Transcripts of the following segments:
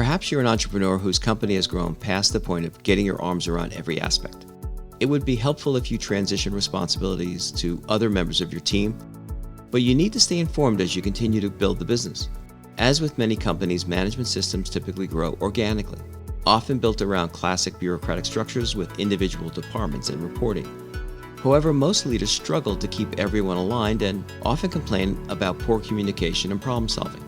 Perhaps you're an entrepreneur whose company has grown past the point of getting your arms around every aspect. It would be helpful if you transition responsibilities to other members of your team, but you need to stay informed as you continue to build the business. As with many companies, management systems typically grow organically, often built around classic bureaucratic structures with individual departments and reporting. However, most leaders struggle to keep everyone aligned and often complain about poor communication and problem solving.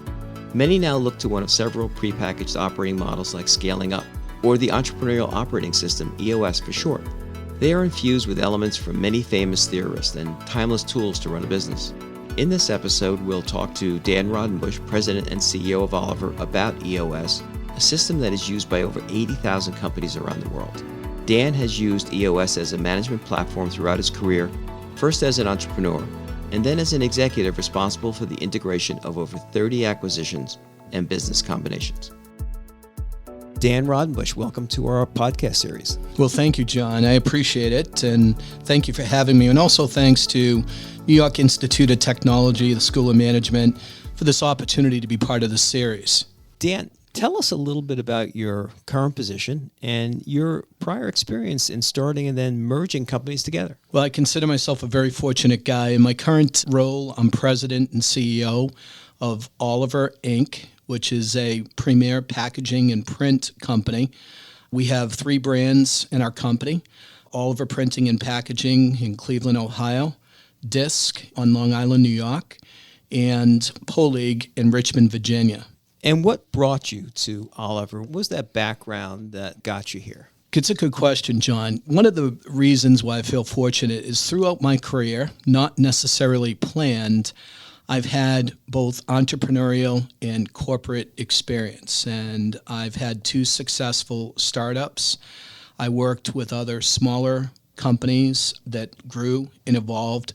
Many now look to one of several prepackaged operating models like Scaling Up, or the Entrepreneurial Operating System, EOS for short. They are infused with elements from many famous theorists and timeless tools to run a business. In this episode, we'll talk to Dan Rodenbush, President and CEO of Oliver, about EOS, a system that is used by over 80,000 companies around the world. Dan has used EOS as a management platform throughout his career, first as an entrepreneur, and then as an executive responsible for the integration of over 30 acquisitions and business combinations. Dan Rodenbush, welcome to our podcast series. Well, thank you, John. I appreciate it, and thank you for having me. And also thanks to New York Institute of Technology, the School of Management, for this opportunity to be part of this series. Dan, tell us a little bit about your current position and your prior experience in starting and then merging companies together. Well, I consider myself a very fortunate guy. In my current role, I'm president and CEO of Oliver, Inc., which is a premier packaging and print company. We have 3 brands in our company: Oliver Printing and Packaging in Cleveland, Ohio, Disc on Long Island, New York, and Polig in Richmond, Virginia. And what brought you to Oliver? What was that background that got you here? It's a good question, John. One of the reasons why I feel fortunate is throughout my career, not necessarily planned, I've had both entrepreneurial and corporate experience, and I've had 2 successful startups. I worked with other smaller companies that grew and evolved,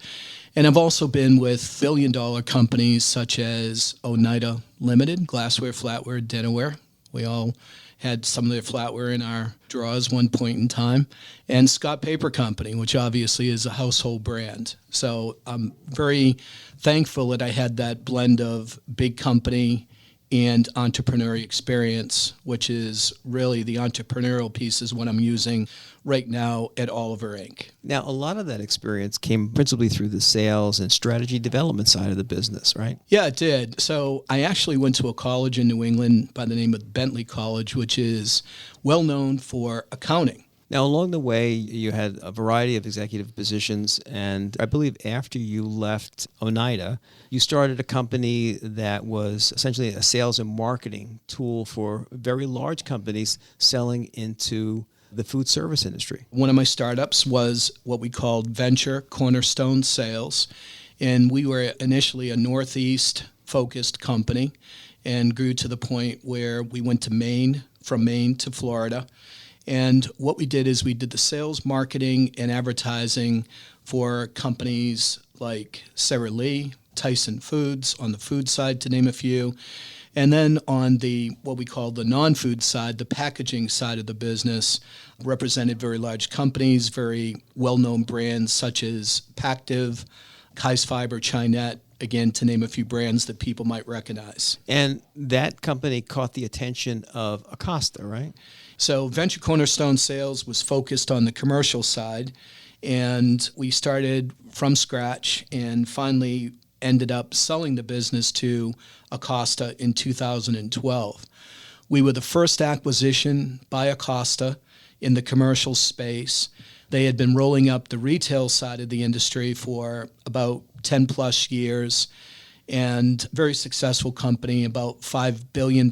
and I've also been with billion-dollar companies such as Oneida Limited, glassware, flatware, dinnerware. We all had some of their flatware in our drawers one point in time, and Scott Paper Company, which obviously is a household brand. So I'm very thankful that I had that blend of big company and entrepreneurial experience, which is really the entrepreneurial piece is what I'm using right now at Oliver, Inc. Now, a lot of that experience came principally through the sales and strategy development side of the business, right? Yeah, it did. So I actually went to a college in New England by the name of Bentley College, which is well known for accounting. Now, along the way, you had a variety of executive positions, and I believe after you left Oneida, you started a company that was essentially a sales and marketing tool for very large companies selling into the food service industry. One of my startups was what we called Venture Cornerstone Sales, and we were initially a Northeast-focused company and grew to the point where we went to Maine, from Maine to Florida. And what we did is we did the sales, marketing, and advertising for companies like Sara Lee, Tyson Foods on the food side, to name a few. And then on the what we call the non-food side, the packaging side of the business, represented very large companies, very well-known brands such as Pactiv, Kais Fiber, Chinet, again, to name a few brands that people might recognize. And that company caught the attention of Acosta, right? So Venture Cornerstone Sales was focused on the commercial side, and we started from scratch and finally ended up selling the business to Acosta in 2012. We were the first acquisition by Acosta in the commercial space. They had been rolling up the retail side of the industry for about 10 plus years, and very successful company, about $5 billion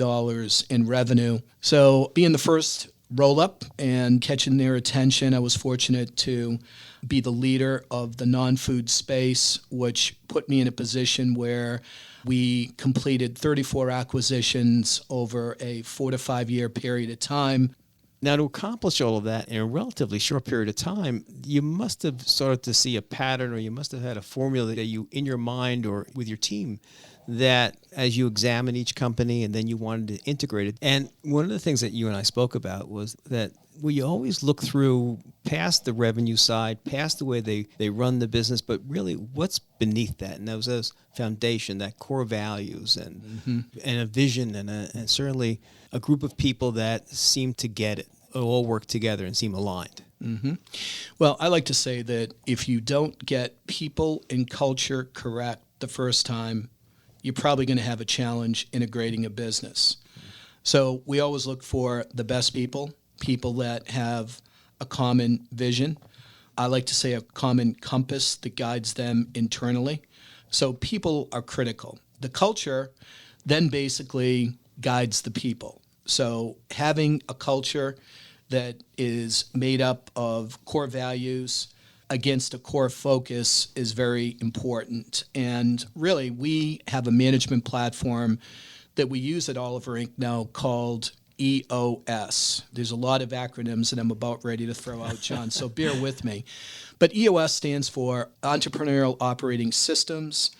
in revenue. So being the first roll-up and catching their attention, I was fortunate to be the leader of the non-food space, which put me in a position where we completed 34 acquisitions over a 4 to 5 year period of time. Now, to accomplish all of that in a relatively short period of time, you must have started to see a pattern, or you must have had a formula that you, in your mind or with your team, that as you examine each company and then you wanted to integrate it. And one of the things that you and I spoke about was that we always look through past the revenue side, past the way they run the business, but really what's beneath that. And those foundation, that core values and a vision and certainly a group of people that seem to get it, all work together and seem aligned. Mm-hmm. Well, I like to say that if you don't get people and culture correct the first time, you're probably going to have a challenge integrating a business. So we always look for the best people that have a common vision. I like to say a common compass that guides them internally. So people are critical. The culture then basically guides the people. So having a culture that is made up of core values against a core focus is very important. And really, we have a management platform that we use at Oliver Inc. now called EOS. There's a lot of acronyms that I'm about ready to throw out, John, so bear with me. But EOS stands for Entrepreneurial Operating Systems,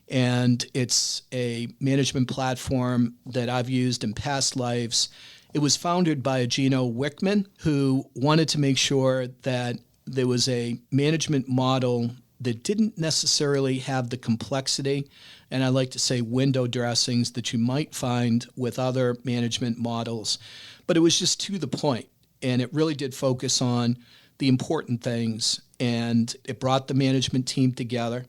and it's a management platform that I've used in past lives. It was founded by Gino Wickman, who wanted to make sure that there was a management model that didn't necessarily have the complexity, and I like to say window dressings that you might find with other management models. But it was just to the point, and it really did focus on the important things, and it brought the management team together.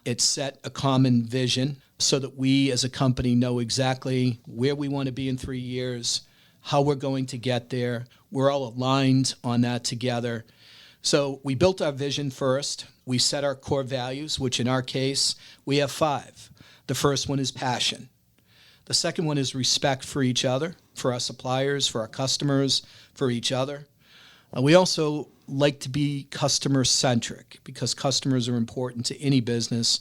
It set a common vision so that we as a company know exactly where we want to be in 3 years, how we're going to get there. We're all aligned on that together. So we built our vision first. We set our core values, which in our case, we have 5. The first one is passion. The second one is respect for each other, for our suppliers, for our customers, for each other. We also like to be customer-centric because customers are important to any business.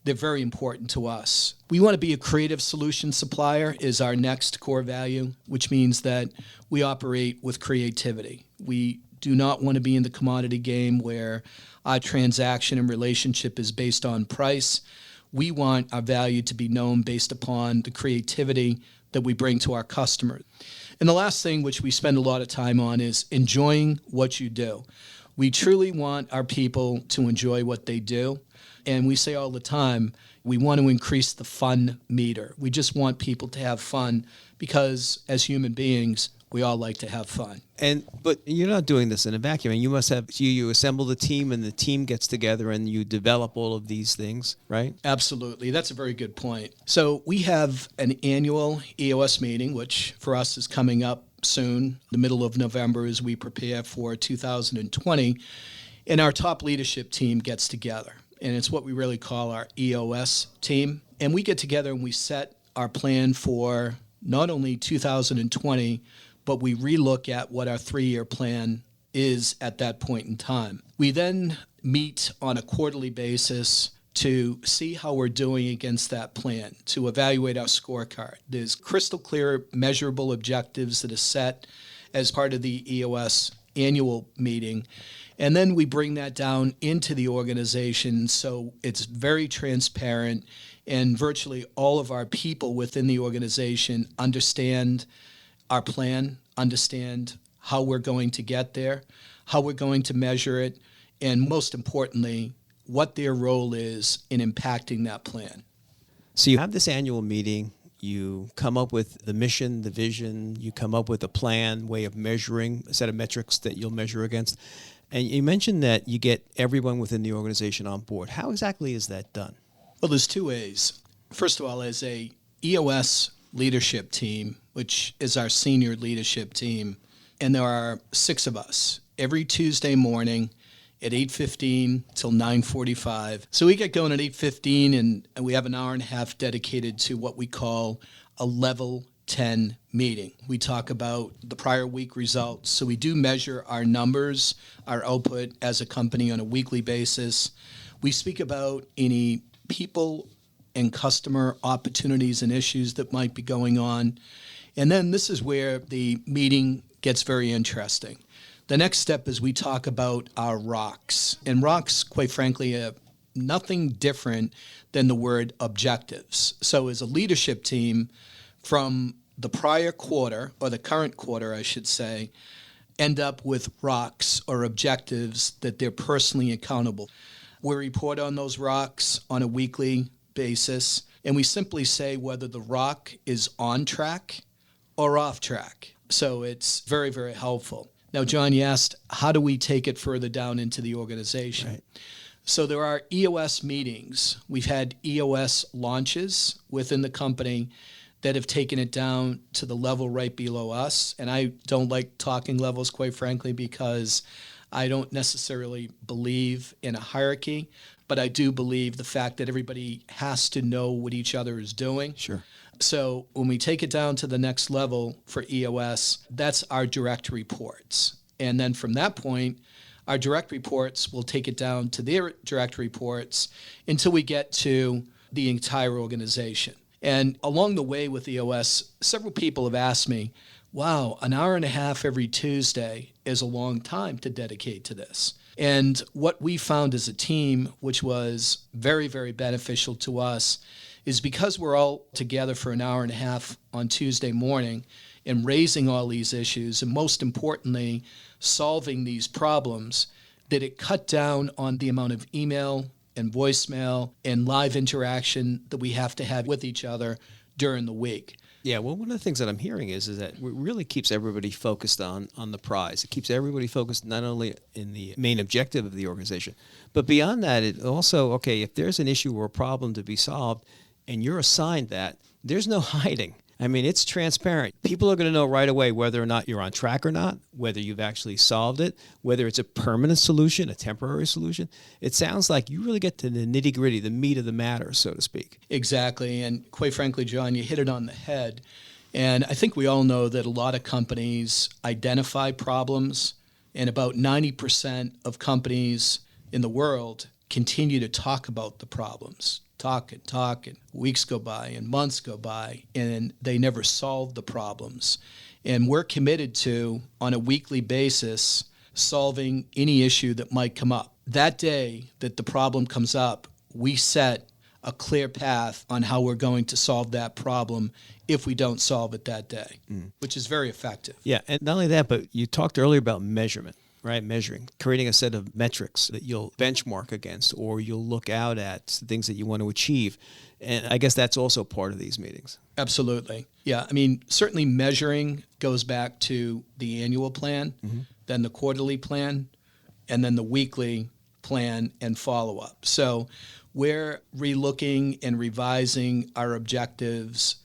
They're very important to us. We want to be a creative solution supplier is our next core value, which means that we operate with creativity. We do not want to be in the commodity game where our transaction and relationship is based on price. We want our value to be known based upon the creativity that we bring to our customers. And the last thing, which we spend a lot of time on, is enjoying what you do. We truly want our people to enjoy what they do. And we say all the time, we want to increase the fun meter. We just want people to have fun because as human beings, we all like to have fun. But you're not doing this in a vacuum. I mean, you must have you assemble the team, and the team gets together, and you develop all of these things, right? Absolutely, that's a very good point. So we have an annual EOS meeting, which for us is coming up soon, the middle of November, as we prepare for 2020, and our top leadership team gets together, and it's what we really call our EOS team, and we get together and we set our plan for not only 2020. But we relook at what our 3-year plan is at that point in time. We then meet on a quarterly basis to see how we're doing against that plan, to evaluate our scorecard. There's crystal clear, measurable objectives that are set as part of the EOS annual meeting. And then we bring that down into the organization so it's very transparent and virtually all of our people within the organization understand our plan, understand how we're going to get there, how we're going to measure it, and most importantly, what their role is in impacting that plan. So you have this annual meeting, you come up with the mission, the vision, you come up with a plan, way of measuring, a set of metrics that you'll measure against. And you mentioned that you get everyone within the organization on board. How exactly is that done? Well, there's 2 ways. First of all, as a EOS leadership team, which is our senior leadership team, and there are 6 of us every Tuesday morning at 8:15 till 9:45. So we get going at 8:15, and we have an hour and a half dedicated to what we call a level 10 meeting. We talk about the prior week results. So we do measure our numbers, our output as a company on a weekly basis. We speak about any people and customer opportunities and issues that might be going on. And then this is where the meeting gets very interesting. The next step is we talk about our rocks. And rocks, quite frankly, are nothing different than the word objectives. So as a leadership team from the prior quarter, or the current quarter, I should say, end up with rocks or objectives that they're personally accountable. We report on those rocks on a weekly basis, and we simply say whether the rock is on track or off track. So it's very, very helpful. Now, John, you asked, how do we take it further down into the organization? Right. So there are EOS meetings. We've had EOS launches within the company that have taken it down to the level right below us. And I don't like talking levels, quite frankly, because I don't necessarily believe in a hierarchy, but I do believe the fact that everybody has to know what each other is doing. Sure. So when we take it down to the next level for EOS, that's our direct reports. And then from that point, our direct reports will take it down to their direct reports until we get to the entire organization. And along the way with EOS, several people have asked me, wow, an hour and a half every Tuesday is a long time to dedicate to this. And what we found as a team, which was very, very beneficial to us, is because we're all together for an hour and a half on Tuesday morning and raising all these issues, and most importantly, solving these problems, that it cut down on the amount of email and voicemail and live interaction that we have to have with each other during the week. Yeah, well, one of the things that I'm hearing is that it really keeps everybody focused on the prize. It keeps everybody focused not only in the main objective of the organization, but beyond that, it also, okay, if there's an issue or a problem to be solved and you're assigned that, there's no hiding. I mean, it's transparent. People are going to know right away whether or not you're on track or not, whether you've actually solved it, whether it's a permanent solution, a temporary solution. It sounds like you really get to the nitty-gritty, the meat of the matter, so to speak. Exactly. And quite frankly, John, you hit it on the head. And I think we all know that a lot of companies identify problems, and about 90% of companies in the world continue to talk about the problems. Talk and weeks go by and months go by, and they never solve the problems. And we're committed to, on a weekly basis, solving any issue that might come up. That day that the problem comes up, we set a clear path on how we're going to solve that problem if we don't solve it that day, which is very effective. Yeah, and not only that, but you talked earlier about measurement. Right, measuring, creating a set of metrics that you'll benchmark against, or you'll look out at things that you want to achieve. And I guess that's also part of these meetings. Absolutely. Yeah, I mean, certainly measuring goes back to the annual plan, then the quarterly plan, and then the weekly plan and follow-up. So we're relooking and revising our objectives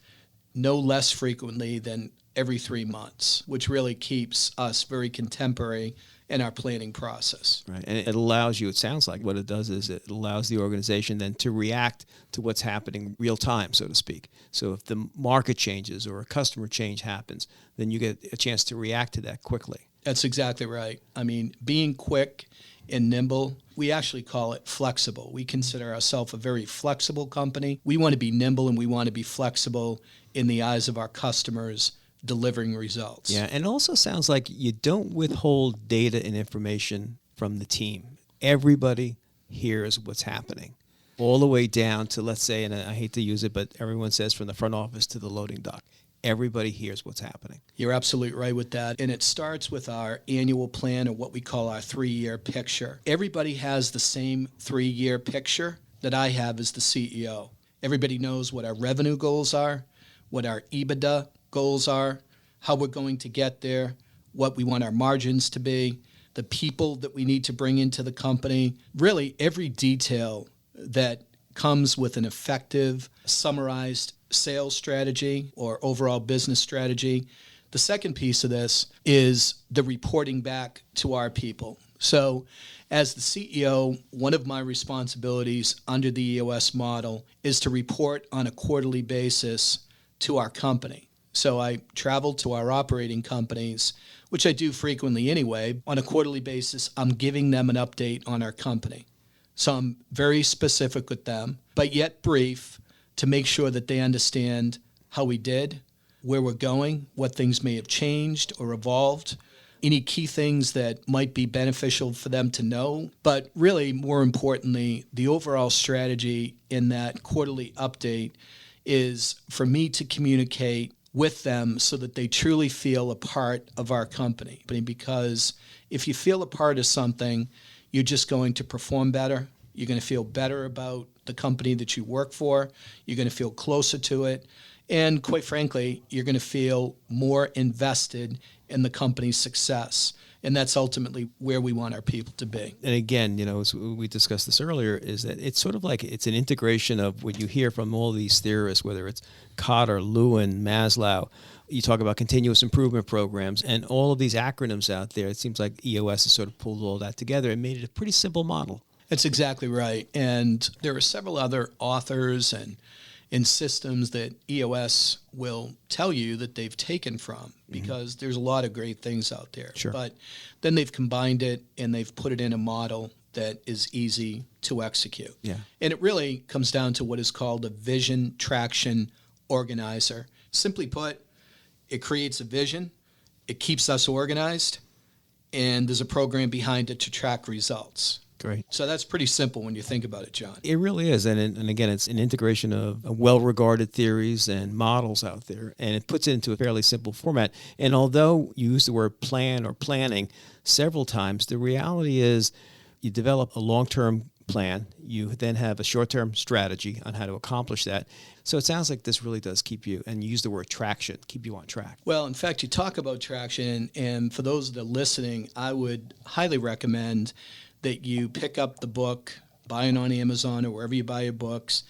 no less frequently than every 3 months, which really keeps us very contemporary in our planning process. Right. And it allows you, it sounds like what it does is it allows the organization then to react to what's happening real time, so to speak. So if the market changes or a customer change happens, then you get a chance to react to that quickly. That's exactly right. I mean, being quick and nimble, we actually call it flexible. We consider ourselves a very flexible company. We want to be nimble and we want to be flexible in the eyes of our customers, delivering results. Yeah, and it also sounds like you don't withhold data and information from the team. Everybody hears what's happening, all the way down to, let's say, and I hate to use it, but everyone says from the front office to the loading dock. Everybody hears what's happening. You're absolutely right with that. And it starts with our annual plan, or what we call our 3-year picture. Everybody has the same 3-year picture that I have as the CEO. Everybody knows what our revenue goals are, what our EBITDA goals are, how we're going to get there, what we want our margins to be, the people that we need to bring into the company, really every detail that comes with an effective, summarized sales strategy or overall business strategy. The second piece of this is the reporting back to our people. So as the CEO, one of my responsibilities under the EOS model is to report on a quarterly basis to our company. So I travel to our operating companies, which I do frequently anyway. On a quarterly basis, I'm giving them an update on our company. So I'm very specific with them, but yet brief, to make sure that they understand how we did, where we're going, what things may have changed or evolved. any key things that might be beneficial for them to know. But really, more importantly, the overall strategy in that quarterly update is for me to communicate with them so that they truly feel a part of our company. Because if you feel a part of something, you're just going to perform better. You're going to feel better about the company that you work for. You're going to feel closer to it. And quite frankly, you're going to feel more invested in the company's success. And that's ultimately where we want our people to be. And again, as we discussed this earlier, is that it's sort of like it's an integration of what you hear from all these theorists, whether it's Kotter, Lewin, Maslow. You talk about continuous improvement programs and all of these acronyms out there. It seems like EOS has sort of pulled all that together and made it a pretty simple model. That's exactly right. And there are several other authors and systems that EOS will tell you that they've taken from, because there's a lot of great things out there. Sure. But then they've combined it and they've put it in a model that is easy to execute. Yeah. And it really comes down to what is called a vision traction organizer. Simply put, it creates a vision, it keeps us organized, and there's a program behind it to track results. Great. So that's pretty simple when you think about it, John. It really is. And again, it's an integration of well-regarded theories and models out there, and it puts it into a fairly simple format. And although you use the word plan or planning several times, the reality is you develop a long-term plan. You then have a short-term strategy on how to accomplish that. So it sounds like this really does keep you, and you use the word traction, keep you on track. Well, in fact, you talk about traction, and for those that are listening, I would highly recommend that you pick up the book, buy it on Amazon or wherever you buy your books.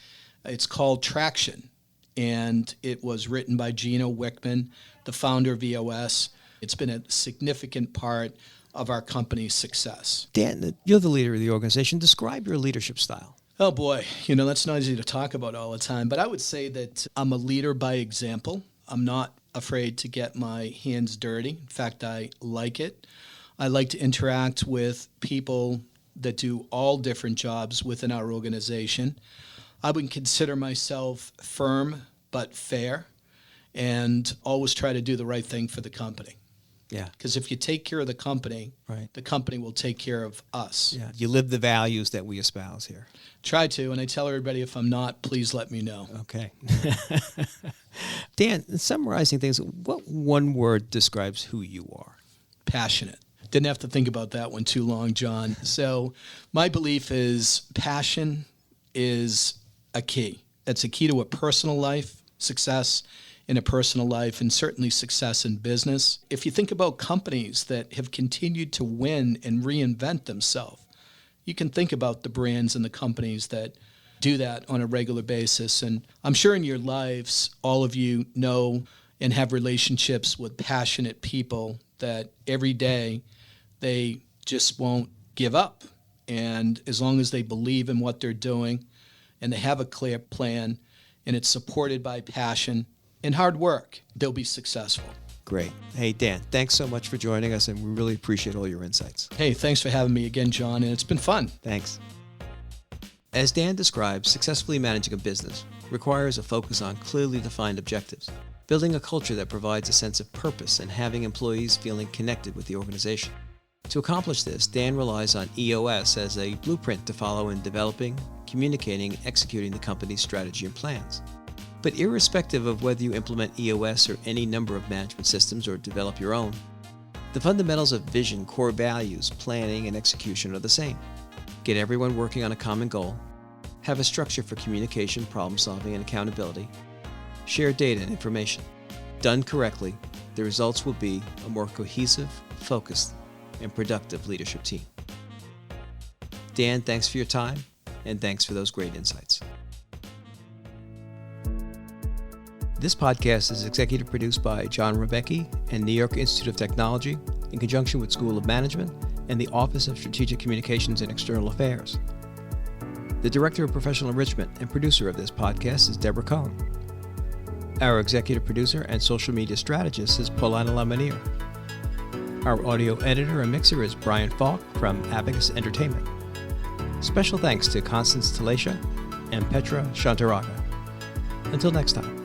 It's called Traction, and it was written by Gino Wickman, the founder of EOS. It's been a significant part of our company's success. Dan, you're the leader of the organization. Describe your leadership style. Oh boy, that's not easy to talk about all the time, but I would say that I'm a leader by example. I'm not afraid to get my hands dirty. In fact, I like it. I like to interact with people that do all different jobs within our organization. I would consider myself firm but fair, and always try to do the right thing for the company. Yeah. Because if you take care of the company, right, the company will take care of us. Yeah. You live the values that we espouse here. Try to, and I tell everybody if I'm not, please let me know. Okay. Dan, in summarizing things, what one word describes who you are? Passionate. Didn't have to think about that one too long, John. So my belief is passion is a key. That's a key to a personal life, success in a personal life, and certainly success in business. If you think about companies that have continued to win and reinvent themselves, you can think about the brands and the companies that do that on a regular basis. And I'm sure in your lives, all of you know and have relationships with passionate people that every day they just won't give up. And as long as they believe in what they're doing and they have a clear plan and it's supported by passion and hard work, they'll be successful. Great. Hey, Dan, thanks so much for joining us, and we really appreciate all your insights. Hey, thanks for having me again, John, and it's been fun. Thanks. As Dan describes, successfully managing a business requires a focus on clearly defined objectives, building a culture that provides a sense of purpose, and having employees feeling connected with the organization. To accomplish this, Dan relies on EOS as a blueprint to follow in developing, communicating, and executing the company's strategy and plans. But irrespective of whether you implement EOS or any number of management systems or develop your own, the fundamentals of vision, core values, planning, and execution are the same. Get everyone working on a common goal, have a structure for communication, problem solving, and accountability, share data and information. Done correctly, the results will be a more cohesive, focused, and productive leadership team. Dan, thanks for your time, and thanks for those great insights. This podcast is executive produced by John Rebecchi and New York Institute of Technology in conjunction with School of Management and the Office of Strategic Communications and External Affairs. The Director of Professional Enrichment and producer of this podcast is Deborah Cohn. Our executive producer and social media strategist is Paulana Lamanier. Our audio editor and mixer is Brian Falk from Abacus Entertainment. Special thanks to Constance Talesha and Petra Shantaraga. Until next time.